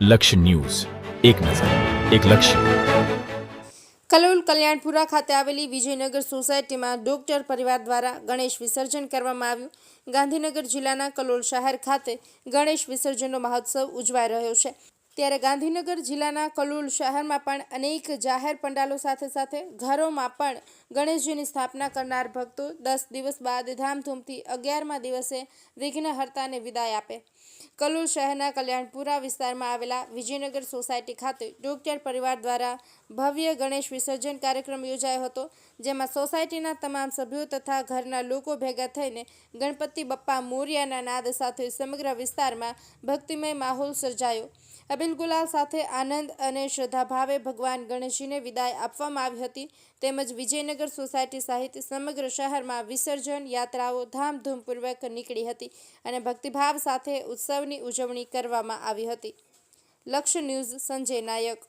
લક્ષ્ય ન્યૂઝ, એક નજર, એક લક્ષ્ય. કલોલ કલ્યાણપુરા ખાતે આવેલી વિજયનગર સોસાયટીમાં ડોક્ટર પરિવાર દ્વારા ગણેશ વિસર્જન કરવામાં આવ્યું. ગાંધીનગર જિલ્લાના કલોલ શહેર ખાતે ગણેશ વિસર્જનનો મહોત્સવ ઉજવાઈ રહ્યો છે. ત્યારે ગાંધીનગર જિલ્લાના કલોલ શહેરમાં પણ અનેક જાહેર પંડાલો સાથે સાથે ઘરોમાં પણ ગણેશજીની સ્થાપના કરનાર ભક્તો 10 દિવસ બાદ ધામધૂમથી 11મા દિવસે વિઘ્નહર્તાને વિદાય આપે. કલોલ શહેરના કલ્યાણપુરા વિસ્તારમાં આવેલા વિજયનગર સોસાયટી ખાતે ડોક્ટર પરિવાર દ્વારા ભવ્ય ગણેશ વિસર્જન કાર્યક્રમ યોજાયો હતો, જેમાં સોસાયટીના તમામ સભ્યો તથા ઘરના લોકો ભેગા થઈને ગણપતિ બપ્પા મોરિયાના નાદ સાથે સમગ્ર વિસ્તારમાં ભક્તિમય માહોલ સર્જાયો. અબિલ ગુલાલ સાથે આનંદ અને શ્રદ્ધાભાવે ભગવાન ગણેશજીને વિદાય આપવામાં આવી હતી. તેમજ વિજયનગર સોસાયટી સહિત સમગ્ર શહેરમાં વિસર્જન યાત્રાઓ ધામધૂમપૂર્વક નીકળી હતી અને ભક્તિભાવ સાથે ઉત્સવની ઉજવણી કરવામાં આવી હતી. લક્ષ્ય ન્યૂઝ, સંજય નાયક.